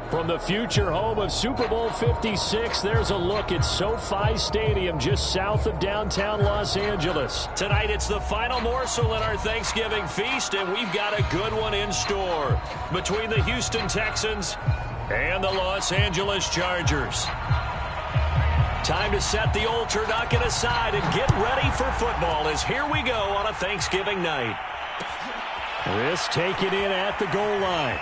From the future home of Super Bowl 56, there's a look at SoFi Stadium just south of downtown Los Angeles. Tonight, it's the final morsel in our Thanksgiving feast, and we've got a good one in store between the Houston Texans and the Los Angeles Chargers. Time to set the old turducken aside and get ready for football as here we go on a Thanksgiving night. This taken in at the goal line.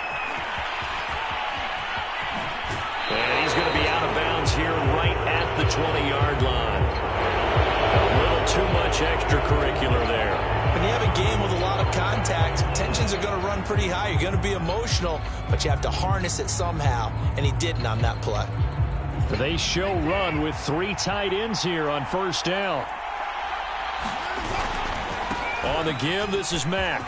And he's going to be out of bounds here right at the 20-yard line. A little too much extracurricular there. When you have a game with a lot of contact, tensions are going to run pretty high. You're going to be emotional, but you have to harness it somehow, and he didn't on that play. They show run with 3 tight ends here on first down. On the give, this is Mack.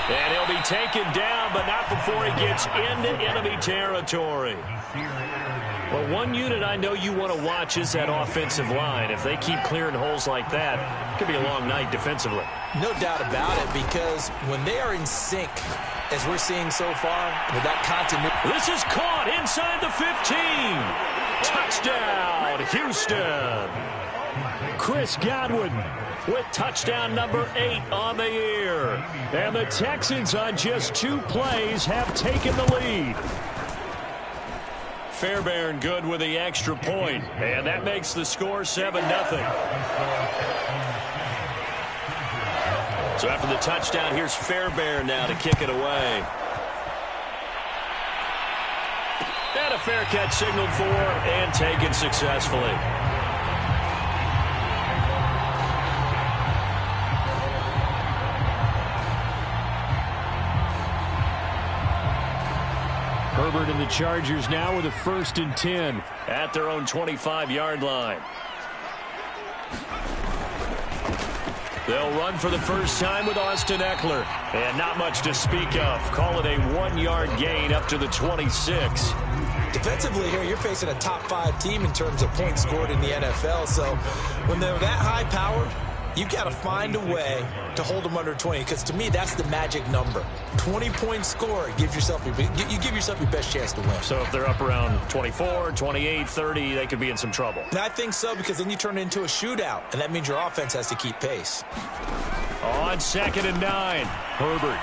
And he'll be taken down, but not before he gets into enemy territory. Well, one unit I know you want to watch is that offensive line. If they keep clearing holes like that, it could be a long night defensively. No doubt about it, because when they are in sync, as we're seeing so far, with that continuity. This is caught inside the 15. Touchdown, Houston. Chris Godwin with touchdown number 8 on the year. And the Texans on just 2 plays have taken the lead. Fairbairn good with the extra point, and that makes the score 7-0. So after the touchdown, here's Fairbairn now to kick it away. And a fair catch signaled for and taken successfully. Herbert and the Chargers now with a 1st and 10 at their own 25-yard line. They'll run for the first time with Austin Eckler. And not much to speak of. Call it a 1-yard gain up to the 26. Defensively here, you're facing a top 5 team in terms of points scored in the NFL. So when they're that high powered, you got to find a way to hold them under 20, because to me, that's the magic number. 20-point score, you give yourself your best chance to win. So if they're up around 24, 28, 30, they could be in some trouble. And I think so, because then you turn it into a shootout, and that means your offense has to keep pace. On 2nd and 9, Herbert.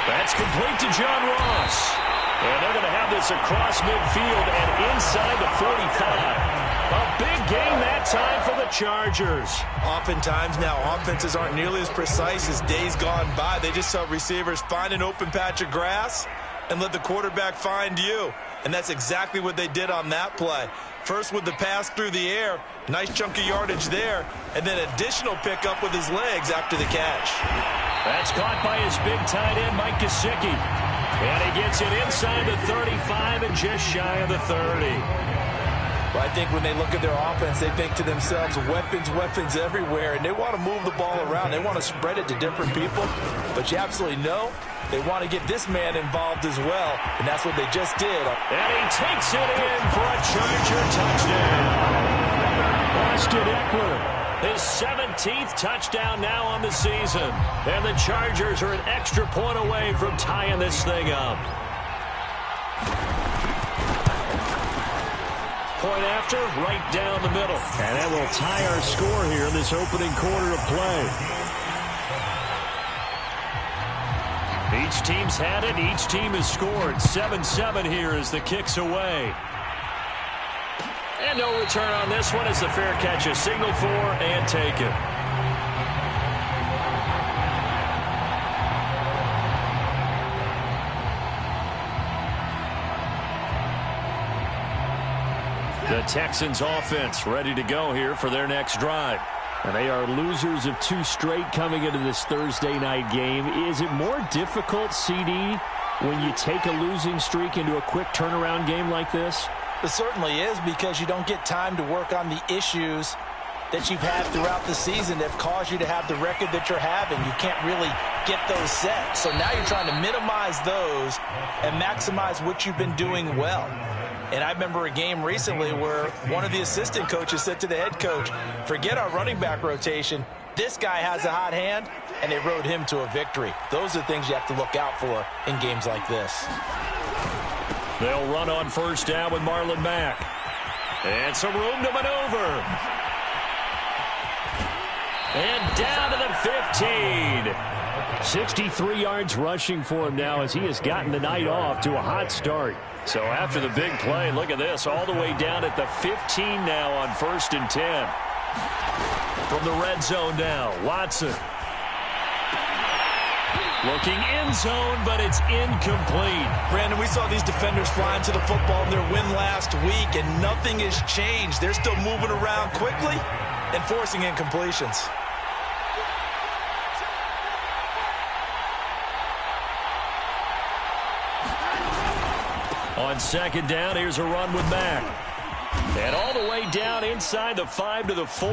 That's complete to John Ross. And they're going to have this across midfield and inside the 45. A big game that time for the Chargers. Oftentimes now, offenses aren't nearly as precise as days gone by. They just help receivers find an open patch of grass and let the quarterback find you. And that's exactly what they did on that play. First with the pass through the air, nice chunk of yardage there, and then additional pickup with his legs after the catch. That's caught by his big tight end, Mike Gesicki. And he gets it inside the 35 and just shy of the 30. Well, I think when they look at their offense, they think to themselves, weapons everywhere, and they want to move the ball around. They want to spread it to different people, but you absolutely know they want to get this man involved as well, and that's what they just did. And he takes it in for a Charger touchdown. Austin Eckler, his 17th touchdown now on the season, and the Chargers are an extra point away from tying this thing up. Point after, right down the middle. And that will tie our score here in this opening quarter of play. Each team's had it. Each team has scored. 7-7 here as the kick's away. And no return on this one as the fair catch is signaled for and taken. The Texans offense ready to go here for their next drive. And they are losers of 2 straight coming into this Thursday night game. Is it more difficult, CD, when you take a losing streak into a quick turnaround game like this? It certainly is, because you don't get time to work on the issues that you've had throughout the season that have caused you to have the record that you're having. You can't really get those set. So now you're trying to minimize those and maximize what you've been doing well. And I remember a game recently where one of the assistant coaches said to the head coach, forget our running back rotation. This guy has a hot hand, and they rode him to a victory. Those are things you have to look out for in games like this. They'll run on first down with Marlon Mack. And some room to maneuver. And down to the 15. 63 yards rushing for him now as he has gotten the night off to a hot start. So after the big play, look at this, all the way down at the 15 now on 1st and 10. From the red zone now, Watson. Looking end zone, but it's incomplete. Brandon, we saw these defenders flying to the football in their win last week, and nothing has changed. They're still moving around quickly and forcing incompletions. On 2nd down, here's a run with Mack. And all the way down inside the 5 to the 4.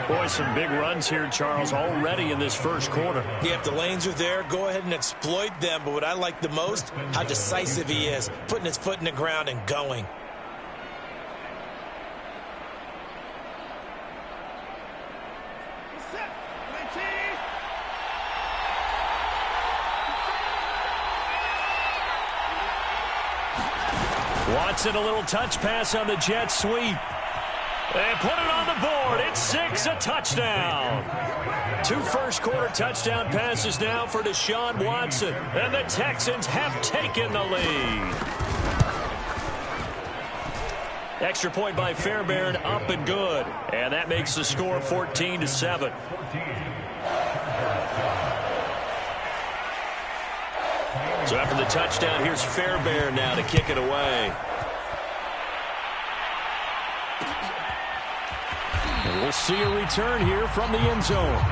Boy, some big runs here, Charles, already in this first quarter. Yeah, if the lanes are there, go ahead and exploit them. But what I like the most, how decisive he is, putting his foot in the ground and going. Watson, a little touch pass on the jet sweep. And put it on the board. It's 6, a touchdown. 2 first-quarter touchdown passes now for Deshaun Watson. And the Texans have taken the lead. Extra point by Fairbairn, up and good. And that makes the score 14-7. So after the touchdown, here's Fairbairn now to kick it away. And we'll see a return here from the end zone.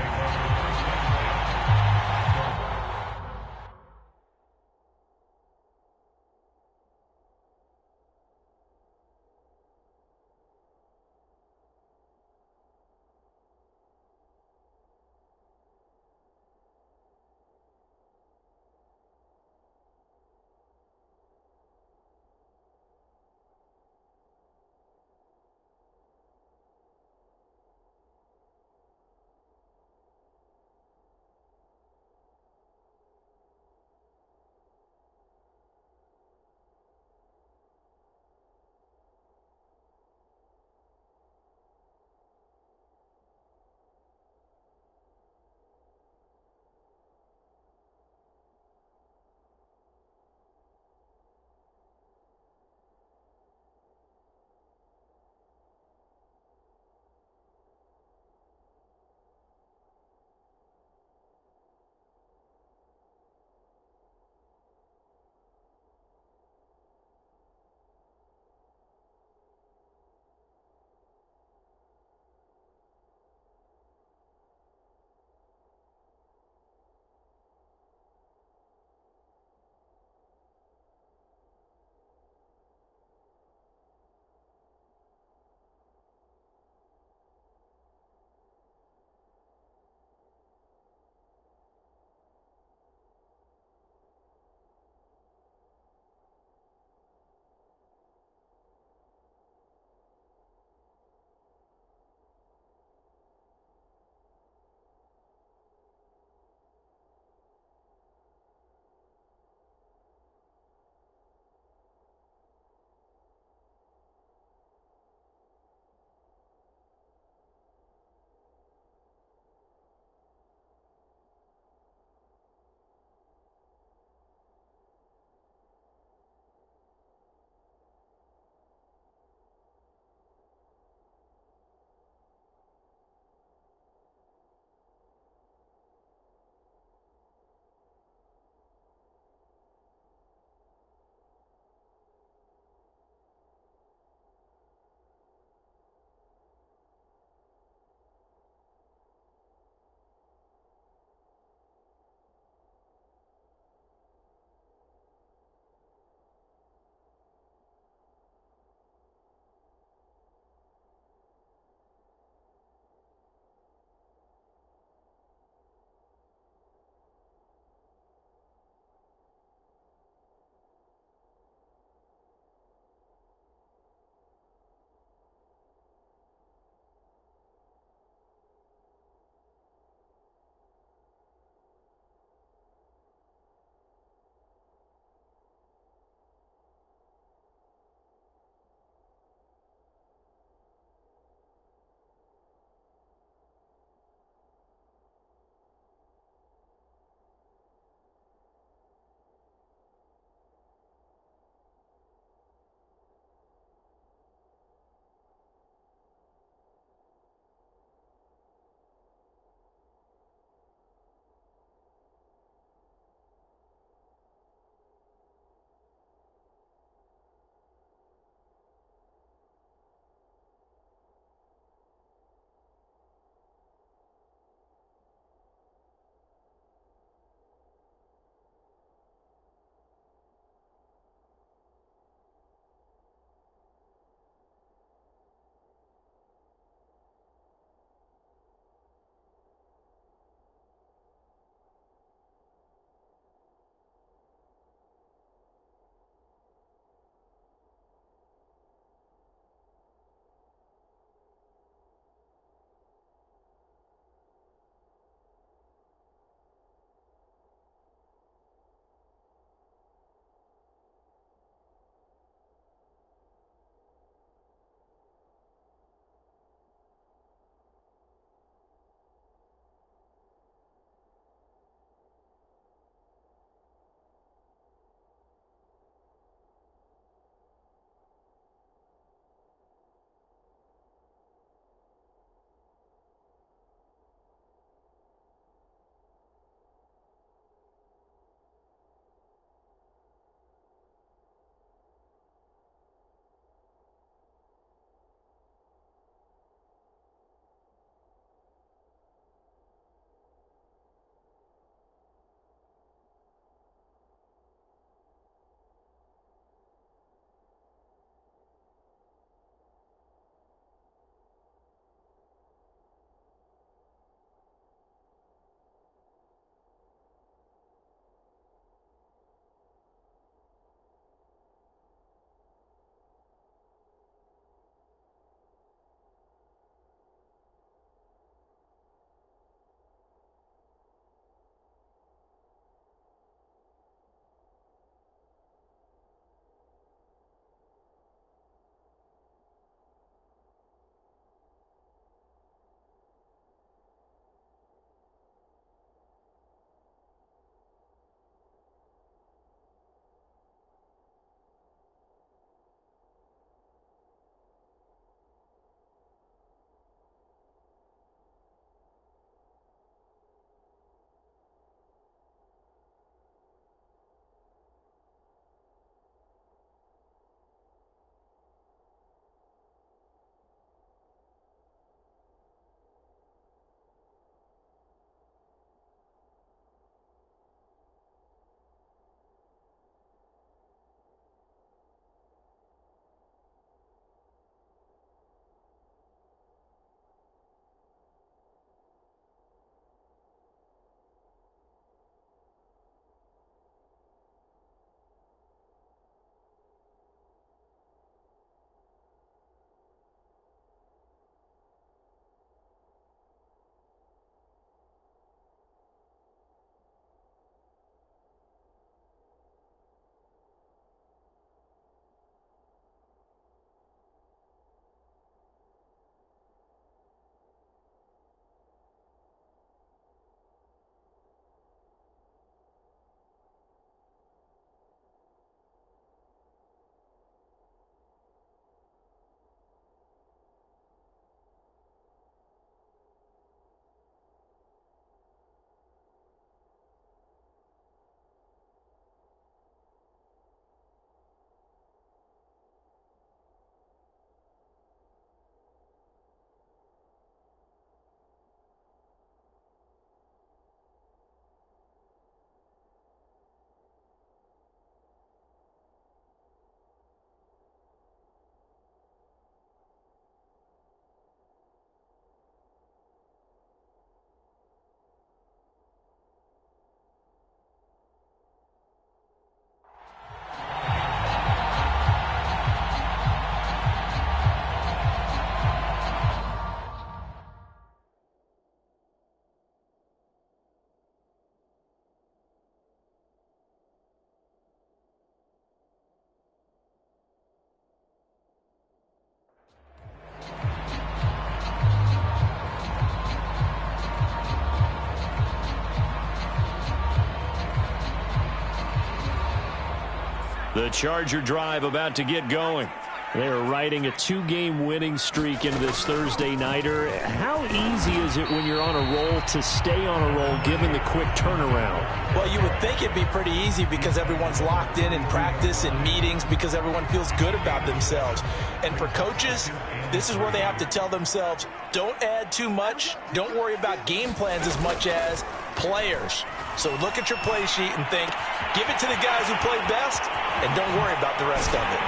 The Charger drive about to get going. They're riding a 2-game winning streak into this Thursday nighter. How easy is it when you're on a roll to stay on a roll given the quick turnaround? Well, you would think it'd be pretty easy because everyone's locked in practice and meetings because everyone feels good about themselves. And for coaches, this is where they have to tell themselves, don't add too much. Don't worry about game plans as much as players. So look at your play sheet and think, give it to the guys who play best and don't worry about the rest of it.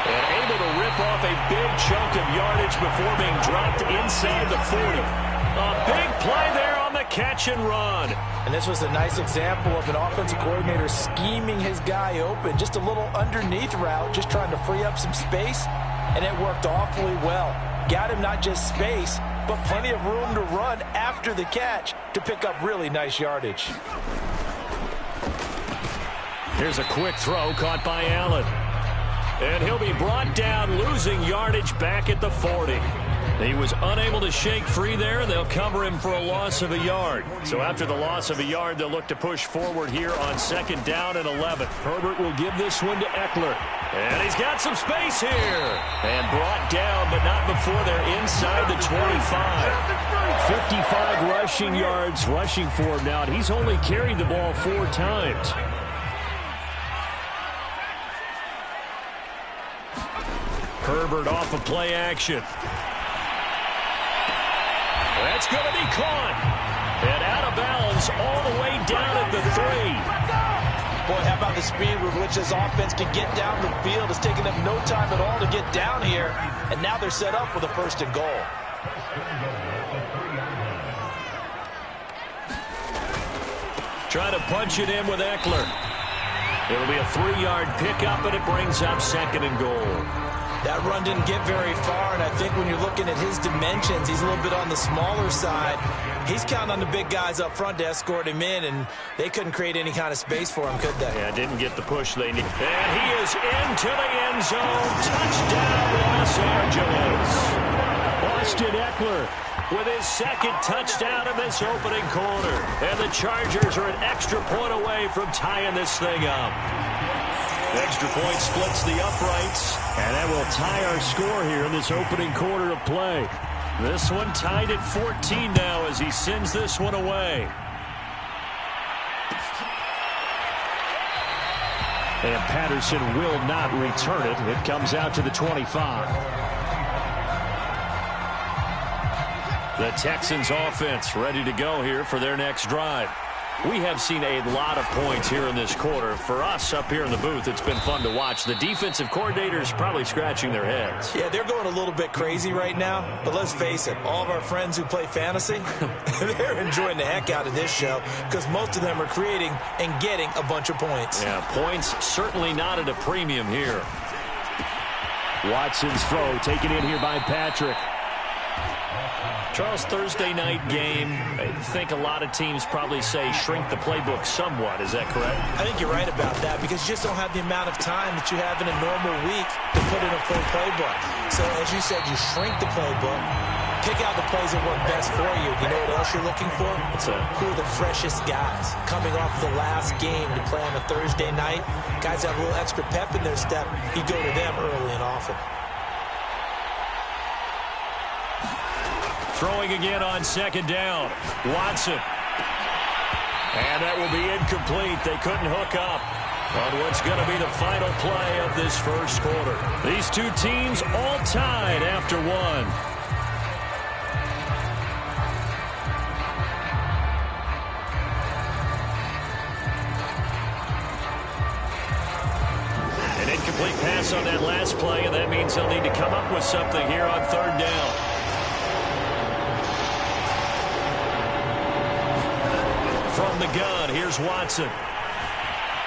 And able to rip off a big chunk of yardage before being dropped inside the 40. A big play there on the catch and run. And this was a nice example of an offensive coordinator scheming his guy open. Just a little underneath route, just trying to free up some space. And it worked awfully well. Got him not just space, but plenty of room to run after the catch to pick up really nice yardage. Here's a quick throw caught by Allen. And he'll be brought down, losing yardage back at the 40. He was unable to shake free there. They'll cover him for a loss of a yard. So after the loss of a yard, they'll look to push forward here on 2nd down and 11. Herbert will give this one to Eckler. And he's got some space here. And brought down, but not before they're inside the 25. 55 rushing yards rushing for him now. And he's only carried the ball 4 times. Herbert off of play action. That's going to be caught. And out of bounds all the way down at the 3. Boy, how about the speed with which this offense can get down the field? It's taken them no time at all to get down here. And now they're set up with a 1st and goal. Try to punch it in with Eckler. It'll be a 3-yard pickup, and it brings up 2nd and goal. That run didn't get very far, and I think when you're looking at his dimensions, he's a little bit on the smaller side. He's counting on the big guys up front to escort him in, and they couldn't create any kind of space for him, could they? Yeah, didn't get the push they need. And he is into the end zone. Touchdown, Los Angeles. Austin Eckler with his 2nd touchdown of this opening quarter. And the Chargers are an extra point away from tying this thing up. The extra point splits the uprights, and that will tie our score here in this opening quarter of play. This one tied at 14 now as he sends this one away. And Patterson will not return it. It comes out to the 25. The Texans offense ready to go here for their next drive. We have seen a lot of points here in this quarter. For us up here in the booth, it's been fun to watch. The defensive coordinators probably scratching their heads. Yeah, they're going a little bit crazy right now. But let's face it, all of our friends who play fantasy, they're enjoying the heck out of this show because most of them are creating and getting a bunch of points. Yeah, points certainly not at a premium here. Watson's throw taken in here by Patrick. Charles, Thursday night game, I think a lot of teams probably say shrink the playbook somewhat. Is that correct? I think you're right about that because you just don't have the amount of time that you have in a normal week to put in a full playbook. So, as you said, you shrink the playbook, pick out the plays that work best for you. You know what else you're looking for? What's that? Who are the freshest guys coming off the last game to play on a Thursday night? Guys have a little extra pep in their step. You go to them early and often. Throwing again on 2nd down. Watson. And that will be incomplete. They couldn't hook up on what's going to be the final play of this first quarter. These two teams all tied after one. An incomplete pass on that last play, and that means they'll need to come up with something here on 3rd down. From the gun, here's Watson.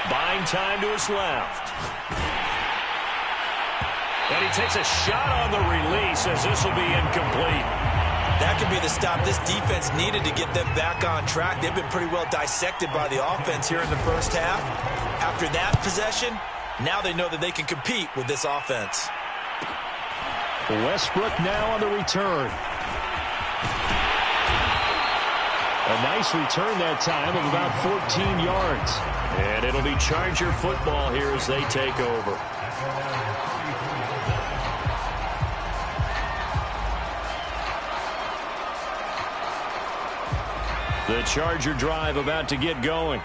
Buying time to his left. And he takes a shot on the release as this will be incomplete. That could be the stop this defense needed to get them back on track. They've been pretty well dissected by the offense here in the first half. After that possession, now they know that they can compete with this offense. Westbrook now on the return. A nice return that time of about 14 yards. And it'll It'll be Charger football here as they take over. The Charger drive about to get going.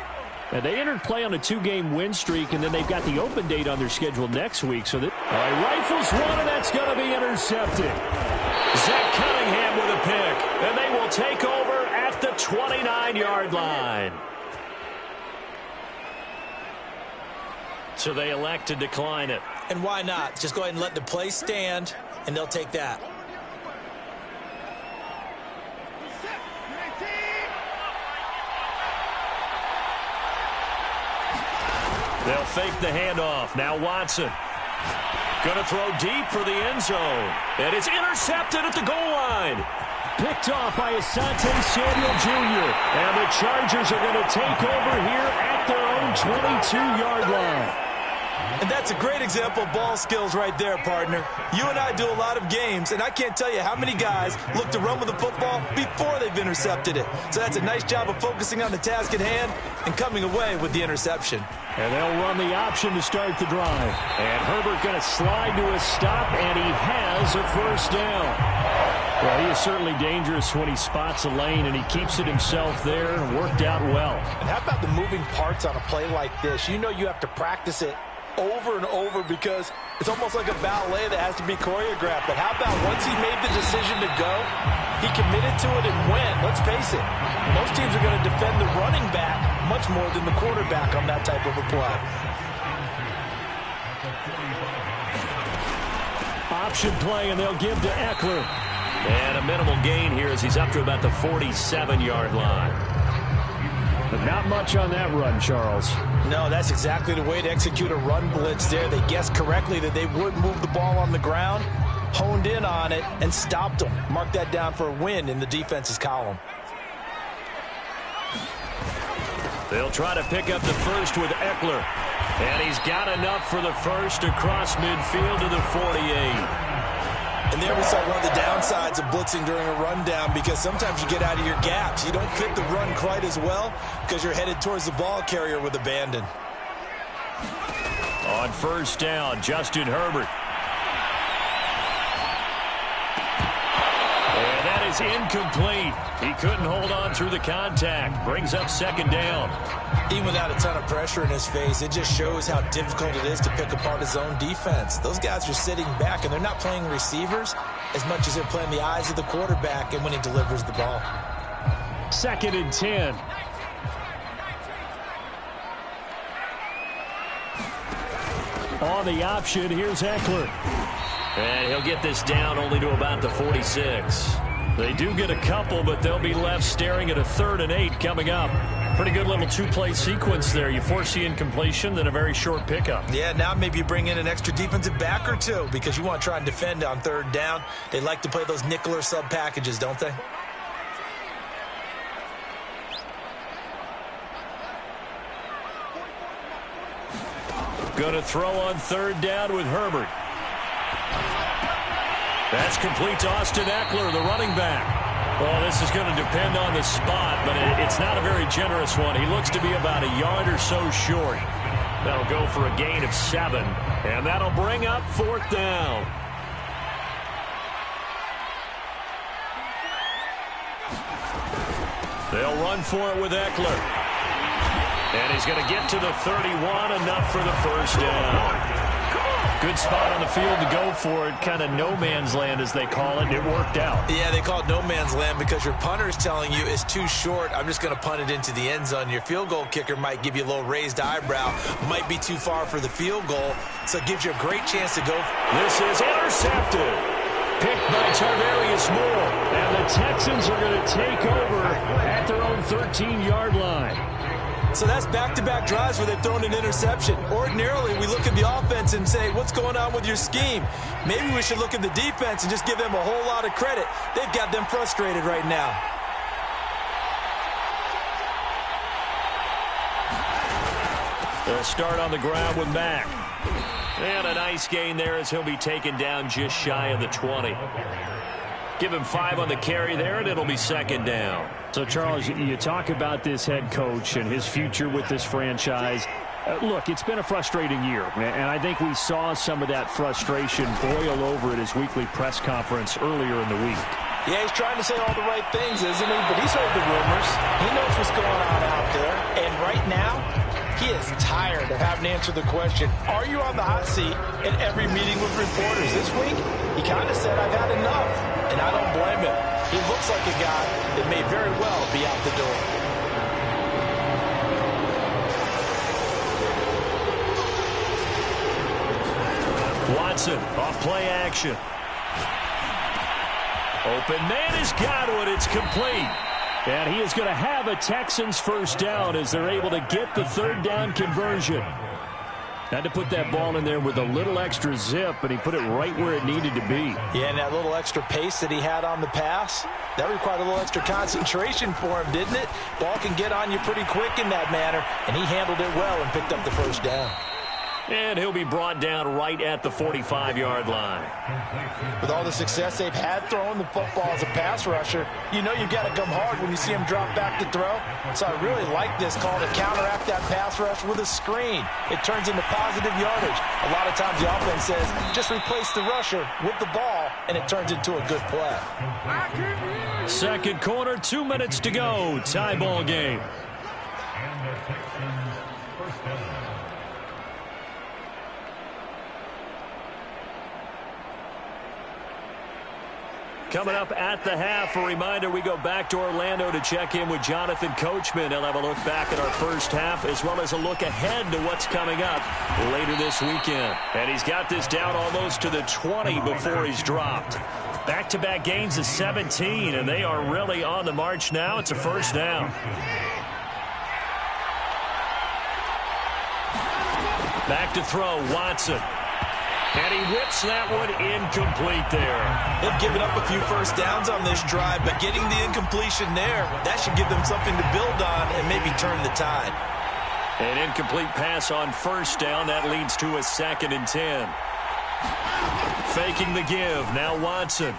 And they entered play on a 2-game win streak, and then they've got the open date on their schedule next week. So that rifles one, and that's going to be intercepted. Zach Cunningham with a pick, and they will take over at the 29-yard line. So they elect to decline it. And why not? Just go ahead and let the play stand, and they'll take that. They'll fake the handoff. Now Watson. Going to throw deep for the end zone. And it's intercepted at the goal line. Picked off by Asante Samuel Jr. And the Chargers are going to take over here at their own 22-yard line. And that's a great example of ball skills right there, partner. You and I do a lot of games, and I can't tell you how many guys look to run with the football before they've intercepted it. So that's a nice job of focusing on the task at hand and coming away with the interception. And they'll run the option to start the drive. And Herbert going to slide to a stop, and he has a first down. Well, he is certainly dangerous when he spots a lane, and he keeps it himself there and worked out well. And how about the moving parts on a play like this? You know you have to practice it over and over because it's almost like a ballet that has to be choreographed. But how about once he made the decision to go, he committed to it and went. Let's face it, most teams are going to defend the running back much more than the quarterback on that type of a play. Option play, and they'll give to Eckler. And a minimal gain here as he's up to about the 47-yard line. But not much on that run, Charles. No, that's exactly the way to execute a run blitz there. They guessed correctly that they would move the ball on the ground, honed in on it, and stopped them. Mark that down for a win in the defense's column. They'll try to pick up the first with Eckler. And he's got enough for the first across midfield to the 48. And there we saw one of the downsides of blitzing during a rundown because sometimes you get out of your gaps. You don't fit the run quite as well because you're headed towards the ball carrier with abandon. On first down, Justin Herbert. And that is incomplete. He couldn't hold on through the contact. Brings up second down. Even without a ton of pressure in his face, it just shows how difficult it is to pick apart his own defense. Those guys are sitting back, and they're not playing receivers as much as they're playing the eyes of the quarterback and when he delivers the ball. 2nd and 10. On the option, here's Eckler. And he'll get this down only to about the 46. They do get a couple, but they'll be left staring at a 3rd and 8 coming up. Pretty good little 2-play sequence there. You force the incompletion, then a very short pickup. Yeah, now maybe you bring in an extra defensive back or two because you want to try and defend on 3rd down. They like to play those nickel or sub packages, don't they? Going to throw on 3rd down with Herbert. That's complete to Austin Eckler, the running back. Well, this is going to depend on the spot, but it's not a very generous one. He looks to be about a yard or so short. That'll go for a gain of 7, and that'll bring up 4th down. They'll run for it with Eckler. And he's going to get to the 31, enough for the first down. Good spot on the field to go for it. Kind of no man's land, as they call it. It worked out. Yeah, they call it no man's land because your punter is telling you it's too short. I'm just going to punt it into the end zone. Your field goal kicker might give you a little raised eyebrow. Might be too far for the field goal. So it gives you a great chance to go. This is intercepted. Picked by Tarvarius Moore. And the Texans are going to take over at their own 13-yard line. So that's back-to-back drives where they've thrown an interception. Ordinarily, we look at the offense and say, what's going on with your scheme? Maybe we should look at the defense and just give them a whole lot of credit. They've got them frustrated right now. They'll start on the ground with Mack. And a nice gain there as he'll be taken down just shy of the 20. Give him 5 on the carry there, and it'll be 2nd down. So, Charles, you talk about this head coach and his future with this franchise. Look, it's been a frustrating year, and I think we saw some of that frustration boil over at his weekly press conference earlier in the week. Yeah, he's trying to say all the right things, isn't he? But he's heard the rumors. He knows what's going on out there. And right now, he is tired of having to answer the question, are you on the hot seat in every meeting with reporters? This week, he kind of said, I've had enough. And I don't blame him. He looks like a guy that may very well be out the door. Watson off play action. Open man has got it. It's complete. And he is going to have a Texans first down as they're able to get the third down conversion. Had to put that ball in there with a little extra zip, and he put it right where it needed to be. Yeah, and that little extra pace that he had on the pass, that required a little extra concentration for him, didn't it? Ball can get on you pretty quick in that manner, and he handled it well and picked up the first down. And he'll be brought down right at the 45-yard line. With all the success they've had throwing the football as a pass rusher, you know you've got to come hard when you see him drop back to throw. So I really like this call to counteract that pass rush with a screen. It turns into positive yardage. A lot of times the offense says, just replace the rusher with the ball, and it turns into a good play. Second quarter, 2 minutes to go. Tie ball game. Coming up at the half, a reminder, we go back to Orlando to check in with Jonathan Coachman. He'll have a look back at our first half as well as a look ahead to what's coming up later this weekend. And he's got this down almost to the 20 before he's dropped. Back-to-back gains of 17, and they are really on the march now. It's a first down. Back to throw, Watson. And he whips that one incomplete there. They've given up a few first downs on this drive, but getting the incompletion there, that should give them something to build on and maybe turn the tide. An incomplete pass on first down. That leads to a 2nd and 10. Faking the give. Now Watson.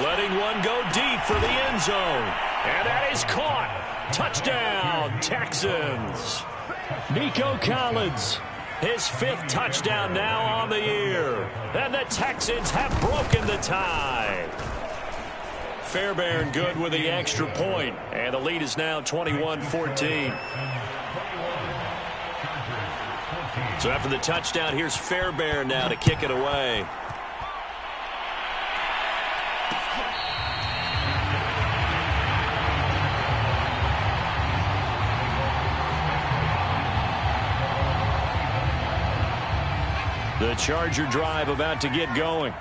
Letting one go deep for the end zone. And that is caught. Touchdown, Texans. Nico Collins. His 5th touchdown now on the year. And the Texans have broken the tie. Fairbairn good with the extra point. And the lead is now 21-14. So after the touchdown, here's Fairbairn now to kick it away. The Charger drive about to get going.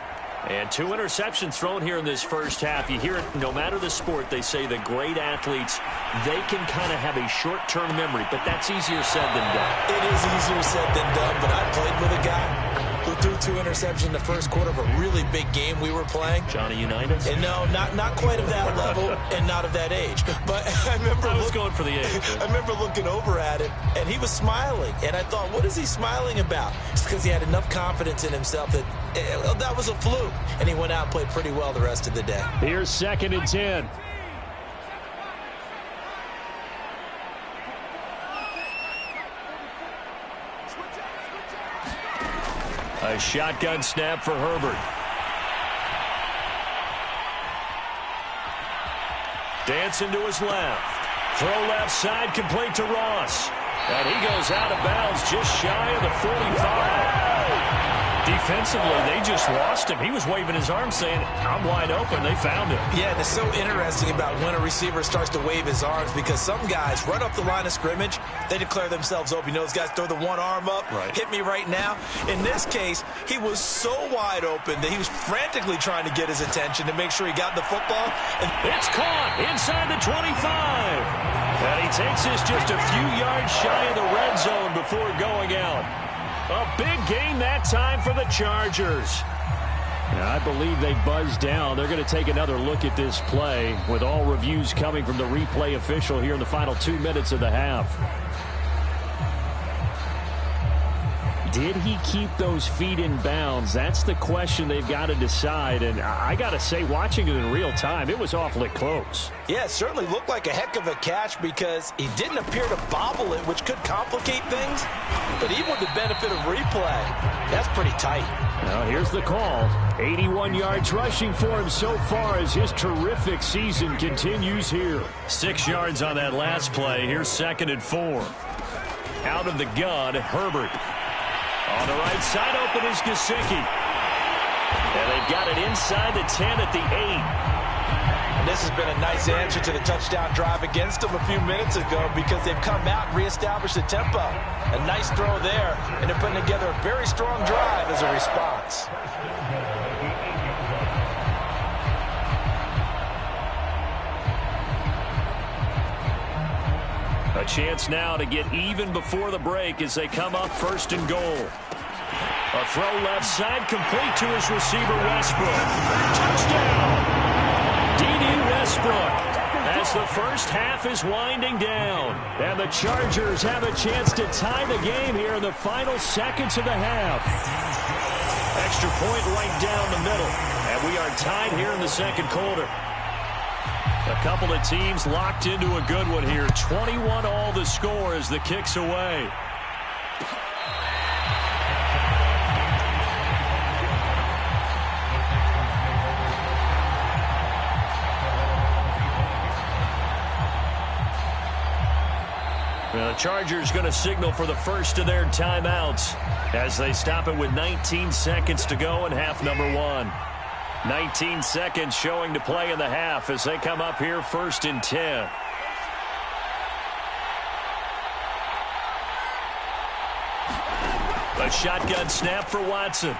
And 2 interceptions thrown here in this first half. You hear it, no matter the sport, they say the great athletes, they can kind of have a short-term memory, but that's easier said than done. It is easier said than done, but I played with a guy who threw 2 interceptions in the first quarter of a really big game we were playing. Johnny Unitas? And no, not quite of that level and not of that age. But I was going for the age. I remember looking over at him, and he was smiling. And I thought, what is he smiling about? It's because he had enough confidence in himself that that was a fluke. And he went out and played pretty well the rest of the day. Here's 2nd and 10. A shotgun snap for Herbert. Dancing to his left. Throw left side, complete to Ross. And he goes out of bounds just shy of the 45. Defensively, they just lost him. He was waving his arms saying, I'm wide open. They found him. Yeah, and it's so interesting about when a receiver starts to wave his arms because some guys, right up the line of scrimmage, they declare themselves open. You know, those guys throw the one arm up, right. Hit me right now. In this case, he was so wide open that he was frantically trying to get his attention to make sure he got the football. And it's caught inside the 25. And he takes this just a few yards shy of the red zone before going out. A big gain that time for the Chargers. I believe they buzzed down. They're going to take another look at this play with all reviews coming from the replay official here in the final 2 minutes of the half. Did he keep those feet in bounds? That's the question they've got to decide. And I got to say, watching it in real time, it was awfully close. Yeah, it certainly looked like a heck of a catch because he didn't appear to bobble it, which could complicate things. But even with the benefit of replay, that's pretty tight. Now here's the call. 81 yards rushing for him so far as his terrific season continues here. 6 yards on that last play. Here's 2nd and 4. Out of the gun, Herbert. On the right side, open is Gesicki. And they've got it inside the 10 at the 8. And this has been a nice answer to the touchdown drive against them a few minutes ago because they've come out and reestablished the tempo. A nice throw there, and they're putting together a very strong drive as a response. A chance now to get even before the break as they come up 1st and goal. A throw left side complete to his receiver, Westbrook. Touchdown! D.D. Westbrook as the first half is winding down. And the Chargers have a chance to tie the game here in the final seconds of the half. Extra point right down the middle. And we are tied here in the 2nd quarter. A couple of teams locked into a good one here. 21 all the score as the kick's away. Well, the Chargers going to signal for the first of their timeouts as they stop it with 19 seconds to go in half number 1. 19 seconds showing to play in the half as they come up here 1st and 10. A shotgun snap for Watson.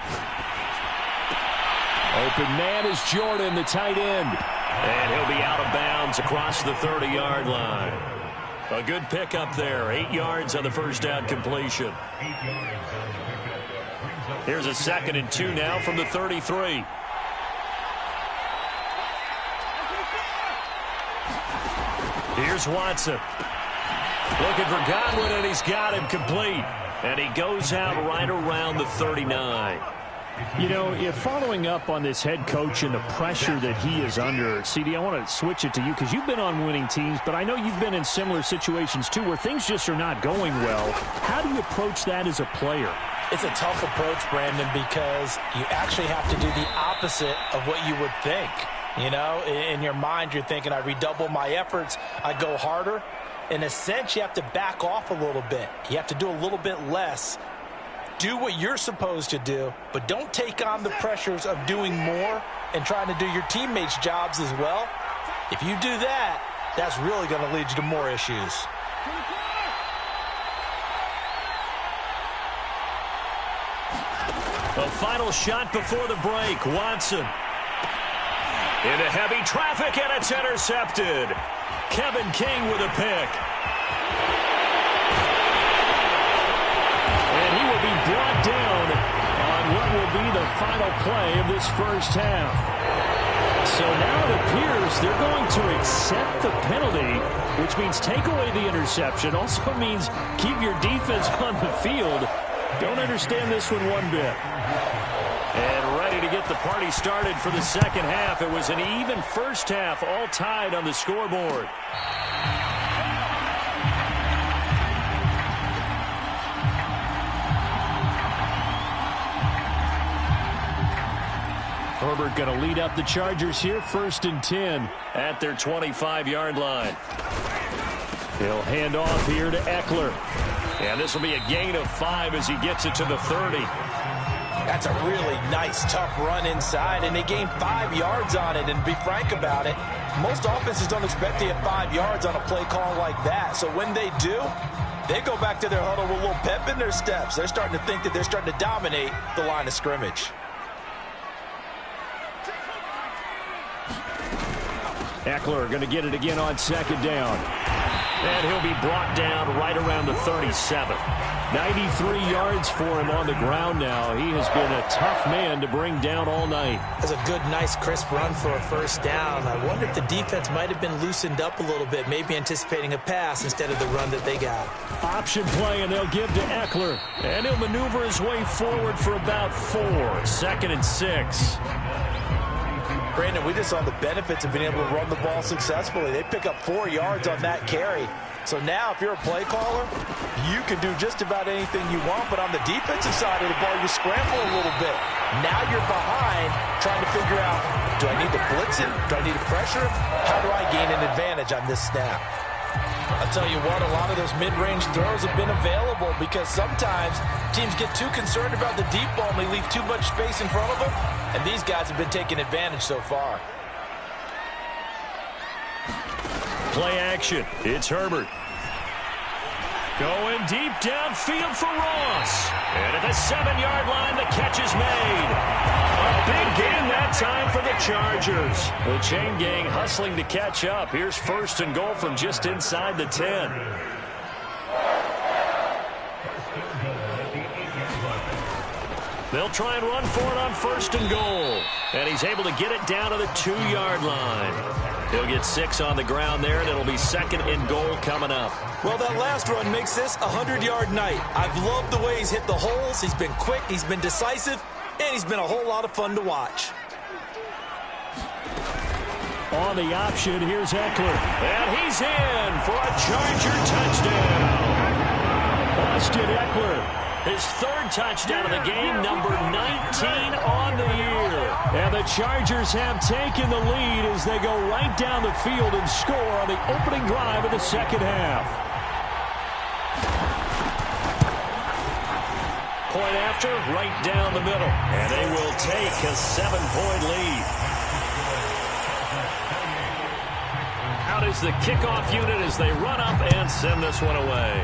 Open man is Jordan, the tight end. And he'll be out of bounds across the 30-yard line. A good pickup there. 8 yards on the first down completion. Here's a 2nd and 2 now from the 33. Here's Watson. Looking for Godwin, and he's got him complete. And he goes out right around the 39. You know, if following up on this head coach and the pressure that he is under, CD, I want to switch it to you because you've been on winning teams, but I know you've been in similar situations too where things just are not going well. How do you approach that as a player? It's a tough approach, Brandon, because you actually have to do the opposite of what you would think. You know, in your mind, you're thinking, I redouble my efforts, I go harder. In a sense, you have to back off a little bit. You have to do a little bit less. Do what you're supposed to do, but don't take on the pressures of doing more and trying to do your teammates' jobs as well. If you do that, that's really going to lead you to more issues. A final shot before the break. Watson. Into heavy traffic, and it's intercepted. Kevin King with a pick. And he will be brought down on what will be the final play of this first half. So now it appears they're going to accept the penalty, which means take away the interception. Also means keep your defense on the field. Don't understand this one bit. And ready to get the party started for the second half. It was an even first half, all tied on the scoreboard. Herbert going to lead up the Chargers here, 1st and 10 at their 25-yard line. He'll hand off here to Eckler. And this will be a gain of 5 as he gets it to the 30. That's a really nice, tough run inside, and they gained 5 yards on it. And to be frank about it, most offenses don't expect to get 5 yards on a play call like that. So when they do, they go back to their huddle with a little pep in their steps. They're starting to think that they're starting to dominate the line of scrimmage. Eckler going to get it again on 2nd down. And he'll be brought down right around the 37. 93 yards for him on the ground now. He has been a tough man to bring down all night. That's a good, nice, crisp run for a first down. I wonder if the defense might have been loosened up a little bit, maybe anticipating a pass instead of the run that they got. Option play, and they'll give to Eckler. And he'll maneuver his way forward for about 4. 2nd and 6. Brandon, we just saw the benefits of being able to run the ball successfully. They pick up 4 yards on that carry. So now if you're a play caller, you can do just about anything you want. But on the defensive side of the ball, you scramble a little bit. Now you're behind trying to figure out, do I need to blitz him? Do I need to pressure him? How do I gain an advantage on this snap? I'll tell you what, a lot of those mid-range throws have been available because sometimes teams get too concerned about the deep ball and they leave too much space in front of them. And these guys have been taking advantage so far. Play action. It's Herbert. Going deep downfield for Ross. And at the 7-yard line, the catch is made. A big gain that time for the Chargers. The chain gang hustling to catch up. Here's 1st and goal from just inside the 10. They'll try and run for it on 1st and goal. And he's able to get it down to the 2-yard line. He'll get 6 on the ground there, and it'll be 2nd and goal coming up. Well, that last run makes this a 100-yard night. I've loved the way he's hit the holes. He's been quick, he's been decisive, and he's been a whole lot of fun to watch. On the option, here's Eckler. And he's in for a Charger touchdown. Austin Eckler. His 3rd touchdown of the game, number 19 on the year. And the Chargers have taken the lead as they go right down the field and score on the opening drive of the 2nd half. Point after, right down the middle. And they will take a 7-point lead. Out is the kickoff unit as they run up and send this one away.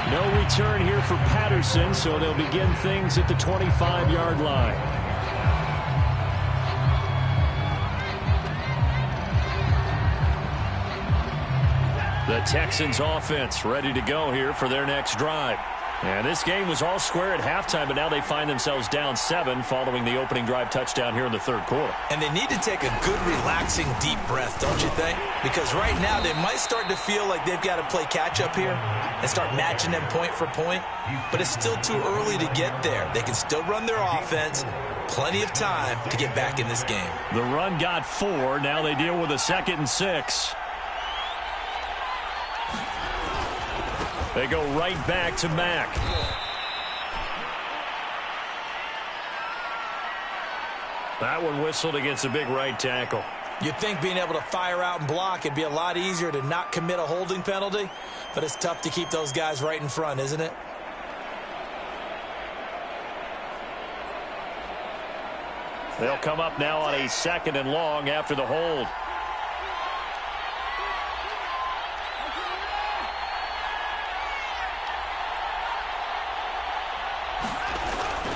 No return here for Patterson, so they'll begin things at the 25-yard line. The Texans offense ready to go here for their next drive. And this game was all square at halftime, but now they find themselves down 7 following the opening drive touchdown here in the 3rd quarter. And they need to take a good, relaxing, deep breath, don't you think? Because right now they might start to feel like they've got to play catch-up here and start matching them point for point. But it's still too early to get there. They can still run their offense. Plenty of time to get back in this game. The run got 4. Now they deal with a 2nd and 6. They go right back to Mack. That one whistled against a big right tackle. You'd think being able to fire out and block it'd be a lot easier to not commit a holding penalty, but it's tough to keep those guys right in front, isn't it? They'll come up now on a 2nd and long after the hold.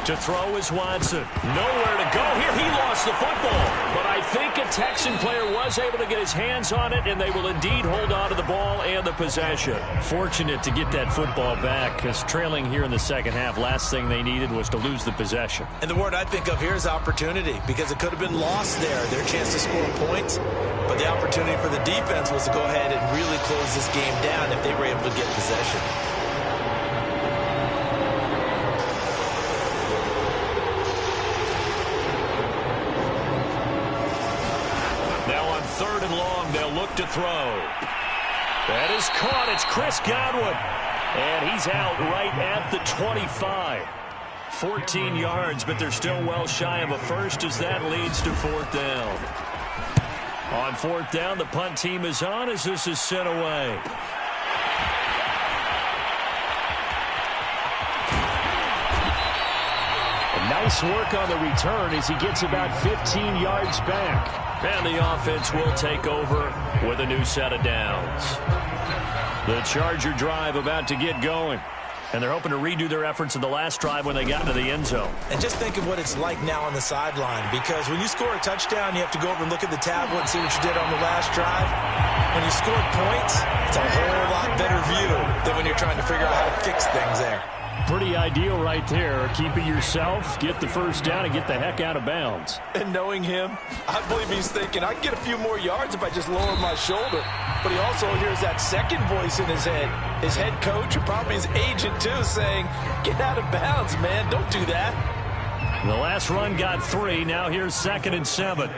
To throw is Watson. Nowhere to go here. He lost the football. But I think a Texan player was able to get his hands on it, and they will indeed hold on to the ball and the possession. Fortunate to get that football back, because trailing here in the 2nd half, last thing they needed was to lose the possession. And the word I think of here is opportunity, because it could have been lost there, their chance to score points. But the opportunity for the defense was to go ahead and really close this game down if they were able to get possession. To throw. That is caught. It's Chris Godwin. And he's out right at the 25. 14 yards, but they're still well shy of a first as that leads to 4th down. On 4th down, the punt team is on as this is sent away. Nice work on the return as he gets about 15 yards back. And the offense will take over with a new set of downs. The Charger drive about to get going. And they're hoping to redo their efforts in the last drive when they got into the end zone. And just think of what it's like now on the sideline, because when you score a touchdown, you have to go over and look at the tablet and see what you did on the last drive. When you scored points, it's a whole lot better view than when you're trying to figure out how to fix things there. Pretty ideal right there. Keep it yourself, get the first down, and get the heck out of bounds. And knowing him, I believe he's thinking, I can get a few more yards if I just lower my shoulder. But he also hears that second voice in his head. His head coach, and probably his agent too, saying, get out of bounds, man. Don't do that. The last run got 3. Now here's 2nd and 7.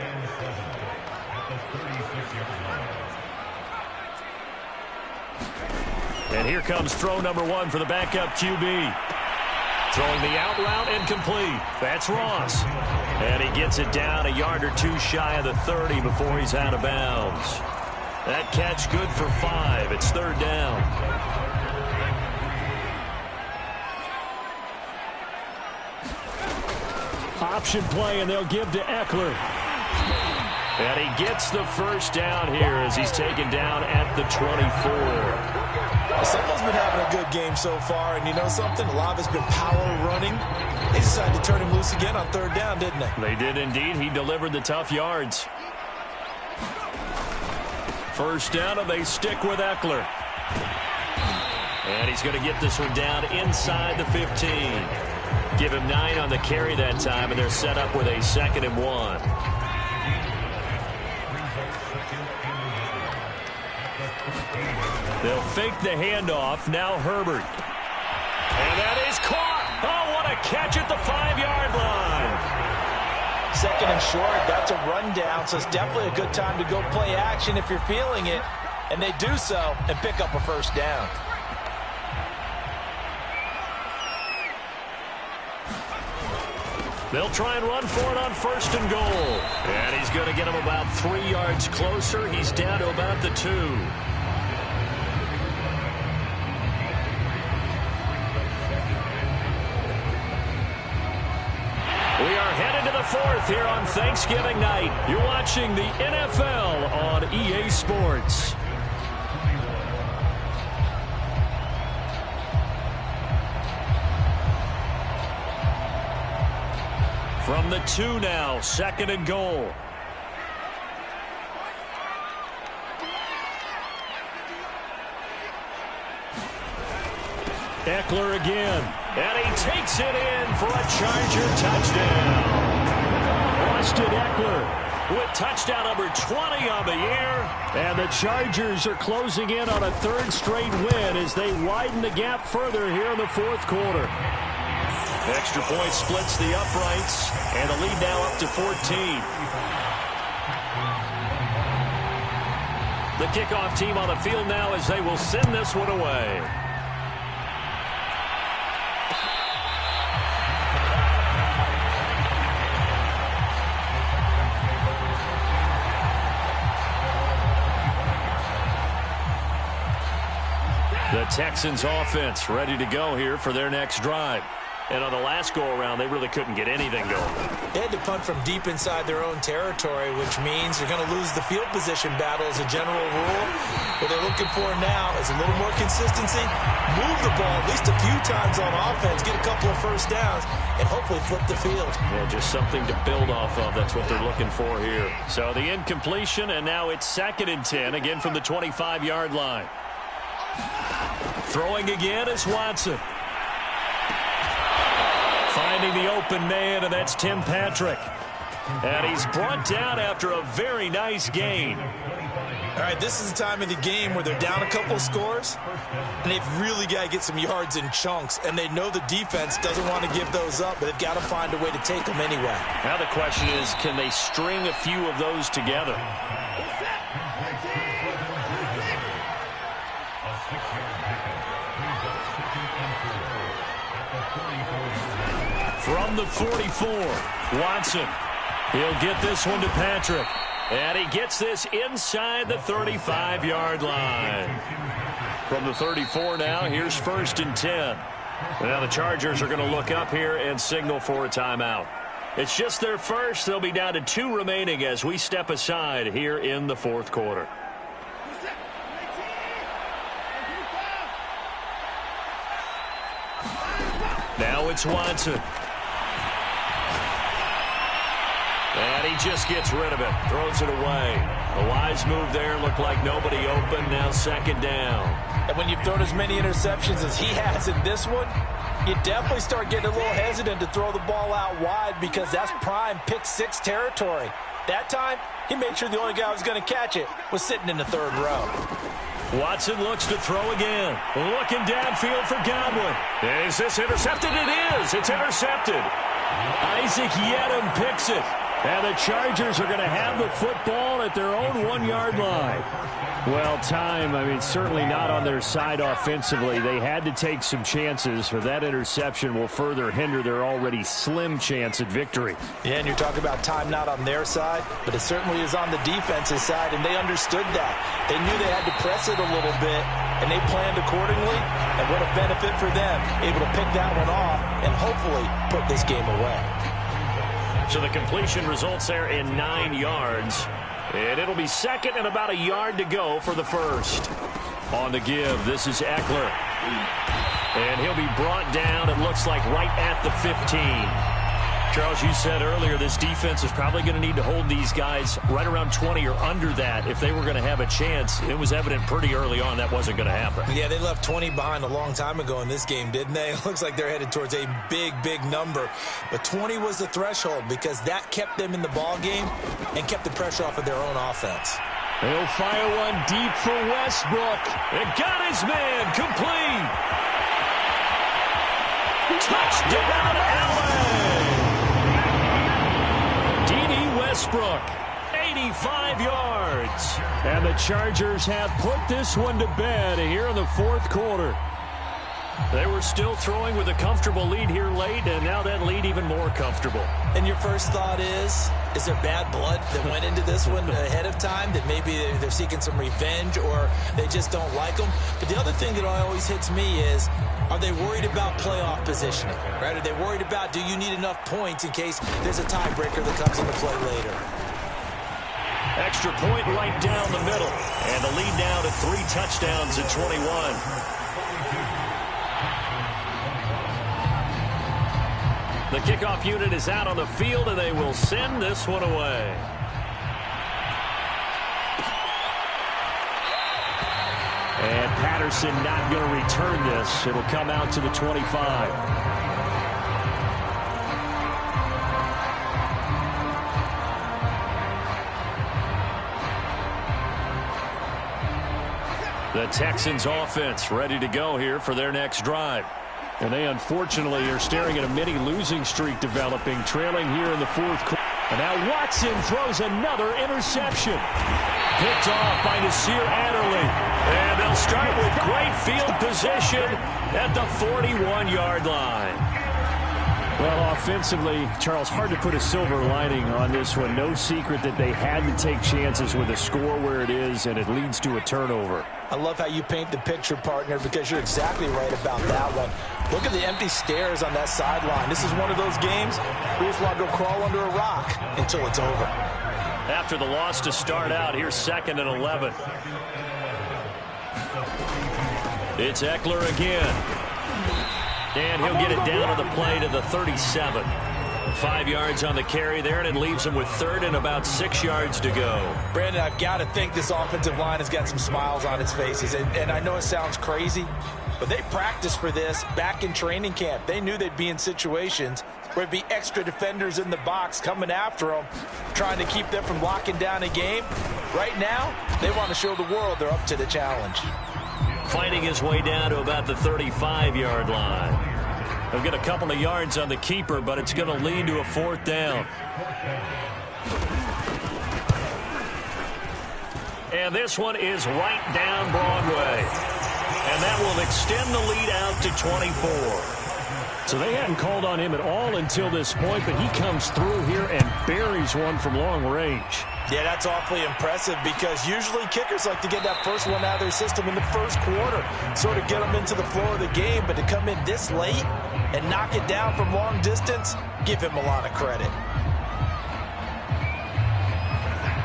And here comes throw number 1 for the backup QB. Throwing the out route incomplete. That's Ross. And he gets it down a yard or 2 shy of the 30 before he's out of bounds. That catch good for 5. It's 3rd down. Option play, and they'll give to Eckler. And he gets the first down here as he's taken down at the 24. Someone's been having a good game so far, and you know something? A lot of it's been power running. They decided to turn him loose again on 3rd down, didn't they? They did indeed. He delivered the tough yards. First down, and they stick with Eckler. And he's going to get this one down inside the 15. Give him 9 on the carry that time, and they're set up with a 2nd and 1. They'll fake the handoff. Now Herbert. And that is caught. Oh, what a catch at the 5-yard line. 2nd and short. That's a rundown, so it's definitely a good time to go play action if you're feeling it. And they do so and pick up a first down. They'll try and run for it on 1st and goal. And he's going to get him about 3 yards closer. He's down to about the 2. We are headed to the 4th here on Thanksgiving night. You're watching the NFL on EA Sports. From the 2 now, 2nd and goal. Eckler again. And he takes it in for a Charger touchdown. Austin Eckler with touchdown number 20 on the year. And the Chargers are closing in on a 3rd straight win as they widen the gap further here in the 4th quarter. Extra point splits the uprights, and the lead now up to 14. The kickoff team on the field now as they will send this one away. The Texans offense ready to go here for their next drive. And on the last go-around, they really couldn't get anything going. They had to punt from deep inside their own territory, which means they're going to lose the field position battle as a general rule. What they're looking for now is a little more consistency, move the ball at least a few times on offense, get a couple of first downs, and hopefully flip the field. Yeah, just something to build off of. That's what they're looking for here. So the incompletion, and now it's 2nd and 10, again from the 25-yard line. Throwing again is Watson. Finding the open man, and that's Tim Patrick. And he's brought down after a very nice gain. All right, this is the time of the game where they're down a couple of scores, and they've really got to get some yards in chunks, and they know the defense doesn't want to give those up, but they've got to find a way to take them anyway. Now the question is, can they string a few of those together? From the 44, Watson. He'll get this one to Patrick. And he gets this inside the 35-yard line. From the 34 now, here's 1st and 10. Now the Chargers are going to look up here and signal for a timeout. It's just their first. They'll be down to 2 remaining as we step aside here in the 4th quarter. it's Watson. And he just gets rid of it. Throws it away. A wise move there. Looked like nobody open. Now second down. And when you've thrown as many interceptions as he has in this one, you definitely start getting a little hesitant to throw the ball out wide because that's prime pick six territory. That time, he made sure the only guy who was going to catch it was sitting in the third row. Watson looks to throw again. Looking downfield for Godwin. Is this intercepted? It is. It's intercepted. Isaac Yedem picks it. And the Chargers are going to have the football at their own 1-yard line. Well, time, certainly not on their side offensively. They had to take some chances, but that interception will further hinder their already slim chance at victory. Yeah, and you're talking about time not on their side, but it certainly is on the defense's side, and they understood that. They knew they had to press it a little bit, and they planned accordingly, and what a benefit for them, able to pick that one off and hopefully put this game away. So the completion results there in 9 yards. And it'll be second and about a yard to go for the first. On the give, this is Eckler. And he'll be brought down, it looks like, right at the 15. Charles, you said earlier this defense is probably going to need to hold these guys right around 20 or under that if they were going to have a chance. It was evident pretty early on that wasn't going to happen. Yeah, they left 20 behind a long time ago in this game, didn't they? It looks like they're headed towards a big, big number. But 20 was the threshold because that kept them in the ball game and kept the pressure off of their own offense. He'll fire one deep for Westbrook. It got his man complete. Touchdown, LA! Westbrook, 85 yards. And the Chargers have put this one to bed here in the fourth quarter. They were still throwing with a comfortable lead here late, and now that lead even more comfortable. And your first thought is there bad blood that went into this one ahead of time, that maybe they're seeking some revenge or they just don't like them? But the other thing that always hits me is, are they worried about playoff positioning, right? Are they worried about, do you need enough points in case there's a tiebreaker that comes into play later? Extra point right down the middle. And the lead now to 3 touchdowns at 21. The kickoff unit is out on the field, and they will send this one away. And Patterson not going to return this. It'll come out to the 25. The Texans offense ready to go here for their next drive. And they unfortunately are staring at a mini losing streak developing, trailing here in the fourth quarter. And now Watson throws another interception. Picked off by Nasir Adderley. And they'll start with great field position at the 41-yard line. Well, offensively, Charles, hard to put a silver lining on this one. No secret that they had to take chances with a score where it is, and it leads to a turnover. I love how you paint the picture, partner, because you're exactly right about that one. Look at the empty stairs on that sideline. This is one of those games where you just want to go crawl under a rock until it's over. After the loss to start out, here's second and 11. It's Eckler again. And he'll get it down to the play to the 37. 5 yards on the carry there, and it leaves him with third and about 6 yards to go. Brandon, I've got to think this offensive line has got some smiles on its faces. And I know it sounds crazy, but they practiced for this back in training camp. They knew they'd be in situations where it'd be extra defenders in the box coming after them, trying to keep them from locking down a game. Right now, they want to show the world they're up to the challenge. Fighting his way down to about the 35-yard line. He'll get a couple of yards on the keeper, but it's going to lead to a fourth down. And this one is right down Broadway. And that will extend the lead out to 24. So they hadn't called on him at all until this point, but he comes through here and buries one from long range. Yeah, that's awfully impressive because usually kickers like to get that first one out of their system in the first quarter, sort of get them into the flow of the game, but to come in this late and knock it down from long distance, give him a lot of credit.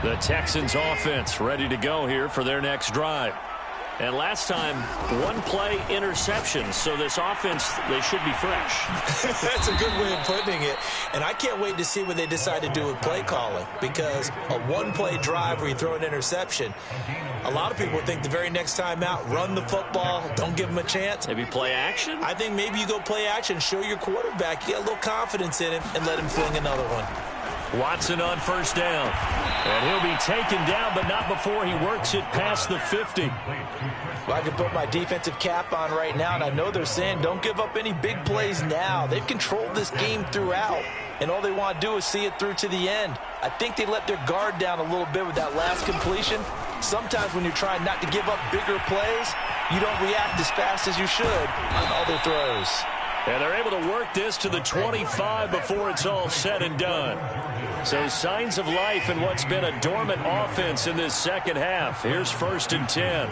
The Texans offense ready to go here for their next drive. And last time, one-play interception. So this offense, they should be fresh. That's a good way of putting it. And I can't wait to see what they decide to do with play calling, because a one-play drive where you throw an interception, a lot of people think the very next time out, run the football, don't give them a chance. Maybe play action? I think maybe you go play action, show your quarterback, you get a little confidence in him, and let him fling another one. Watson on first down. And he'll be taken down, but not before he works it past the 50. Well, I can put my defensive cap on right now, and I know they're saying don't give up any big plays now. They've controlled this game throughout, and all they want to do is see it through to the end. I think they let their guard down a little bit with that last completion. Sometimes when you're trying not to give up bigger plays, you don't react as fast as you should on other throws. And they're able to work this to the 25 before it's all said and done. So signs of life in what's been a dormant offense in this second half. Here's 1st and 10.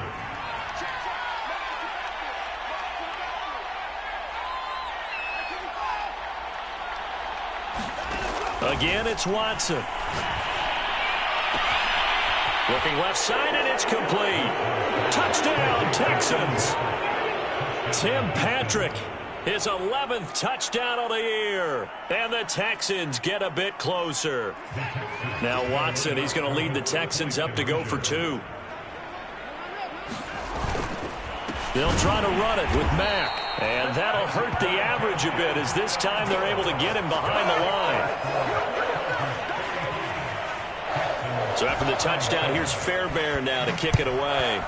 Again, it's Watson. Looking left side, and it's complete. Touchdown, Texans. Tim Patrick, his 11th touchdown of the year. And the Texans get a bit closer. Now Watson, he's going to lead the Texans up to go for 2. They'll try to run it with Mack. And that'll hurt the average a bit, as this time they're able to get him behind the line. So after the touchdown, here's Fairbairn now to kick it away.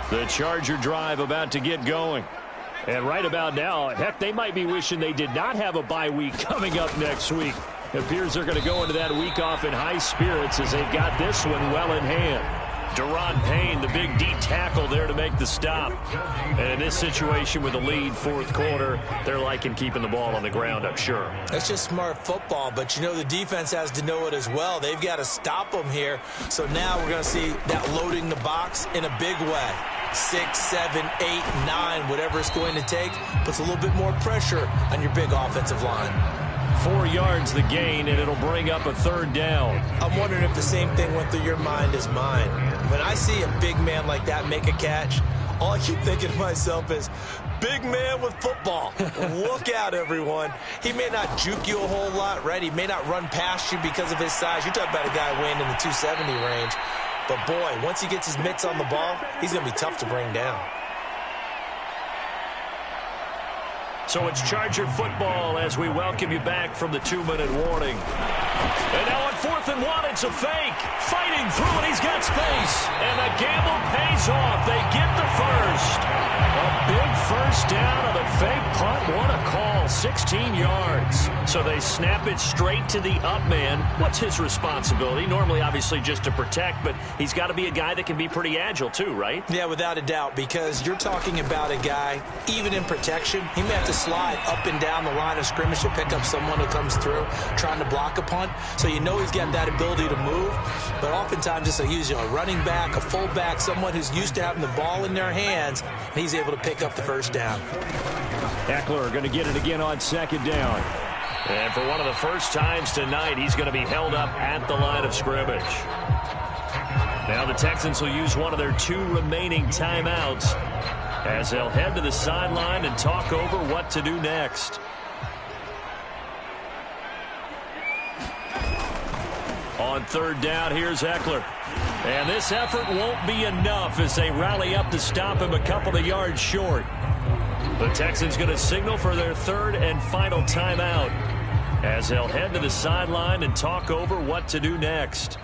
The Charger drive about to get going. And right about now, heck, they might be wishing they did not have a bye week coming up next week. It appears they're going to go into that week off in high spirits as they've got this one well in hand. Deron Payne, the big D tackle there to make the stop. And in this situation with the lead, 4th quarter, they're liking keeping the ball on the ground, I'm sure. That's just smart football, but you know the defense has to know it as well. They've got to stop them here. So now we're going to see that loading the box in a big way. 6, 7, 8, 9, whatever it's going to take, puts a little bit more pressure on your big offensive line. 4 yards the gain, and it'll bring up a 3rd down. I'm wondering if the same thing went through your mind as mine. When I see a big man like that make a catch, all I keep thinking to myself is, big man with football. Look out, everyone. He may not juke you a whole lot, right? He may not run past you because of his size. You're talking about a guy weighing in the 270 range. But, boy, once he gets his mitts on the ball, he's going to be tough to bring down. So it's Charger football as we welcome you back from the 2-minute warning. And now on 4th and 1, it's a fake. Fighting through it, he's got space. And the gamble pays off. They get the first. A big first down on the fake punt. What a call, 16 yards. So they snap it straight to the up man. What's his responsibility? Normally, obviously, just to protect, but he's got to be a guy that can be pretty agile too, right? Yeah, without a doubt, because you're talking about a guy, even in protection, he may have to slide up and down the line of scrimmage to pick up someone who comes through trying to block a punt. So you know he's got that ability to move, but oftentimes it's a running back, a fullback, someone who's used to having the ball in their hands, and he's able to pick up the first down. Eckler going to get it again on 2nd down. And for one of the first times tonight, he's going to be held up at the line of scrimmage. Now the Texans will use one of their 2 remaining timeouts as they'll head to the sideline and talk over what to do next. On 3rd down, here's Eckler. And this effort won't be enough as they rally up to stop him a couple of yards short. The Texans going to signal for their 3rd and final timeout as they'll head to the sideline and talk over what to do next.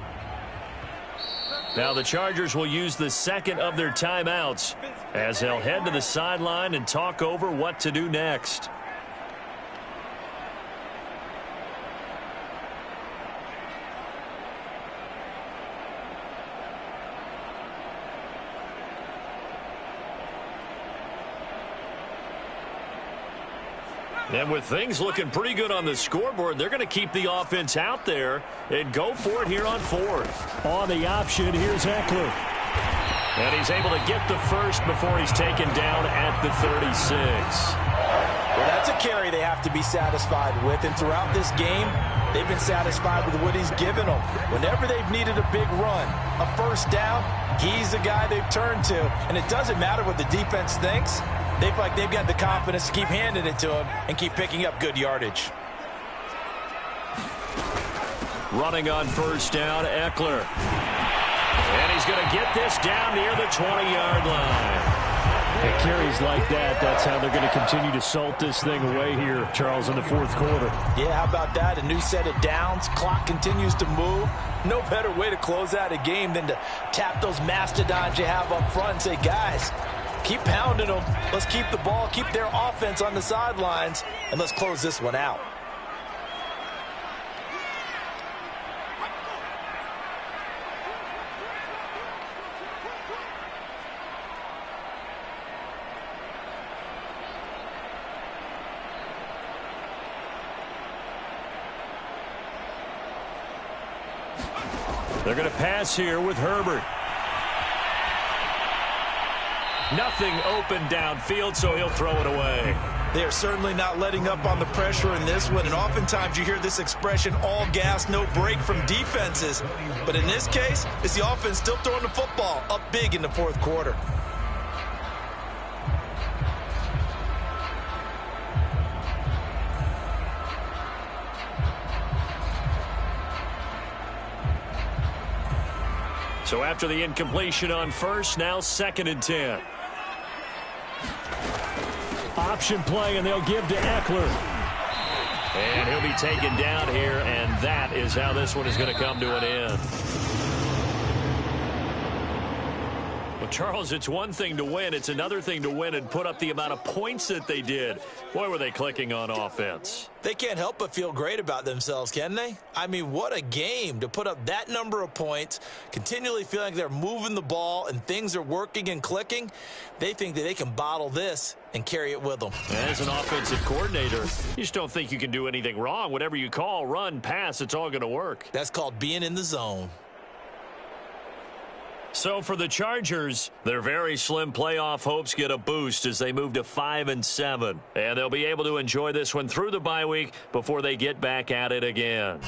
Now the Chargers will use the 2nd of their timeouts as they'll head to the sideline and talk over what to do next. And with things looking pretty good on the scoreboard, they're going to keep the offense out there and go for it here on fourth. On the option, here's Eckler. And he's able to get the first before he's taken down at the 36. Well, that's a carry they have to be satisfied with. And throughout this game, they've been satisfied with what he's given them. Whenever they've needed a big run, a first down, he's the guy they've turned to. And it doesn't matter what the defense thinks. They feel like they've got the confidence to keep handing it to him and keep picking up good yardage. Running on first down, Eckler. And he's going to get this down near the 20-yard line. It carries like that. That's how they're going to continue to salt this thing away here, Charles, in the fourth quarter. Yeah, how about that? A new set of downs. Clock continues to move. No better way to close out a game than to tap those mastodons you have up front and say, guys, keep pounding them. Let's keep the ball, keep their offense on the sidelines, and let's close this one out. They're going to pass here with Herbert. Nothing open downfield, so he'll throw it away. They are certainly not letting up on the pressure in this one, and oftentimes you hear this expression, all gas, no break from defenses. But in this case, it's the offense still throwing the football up big in the fourth quarter. So after the incompletion on first, now 2nd and 10. Option play, and they'll give to Eckler. And he'll be taken down here, and that is how this one is going to come to an end. Well, Charles, it's one thing to win. It's another thing to win and put up the amount of points that they did. Boy, were they clicking on offense. They can't help but feel great about themselves, can they? I mean, what a game to put up that number of points, continually feeling like they're moving the ball and things are working and clicking. They think that they can bottle this and carry it with them. As an offensive coordinator, you just don't think you can do anything wrong. Whatever you call, run, pass, it's all going to work. That's called being in the zone. So for the Chargers, their very slim playoff hopes get a boost as they move to 5-7. And they'll be able to enjoy this one through the bye week before they get back at it again.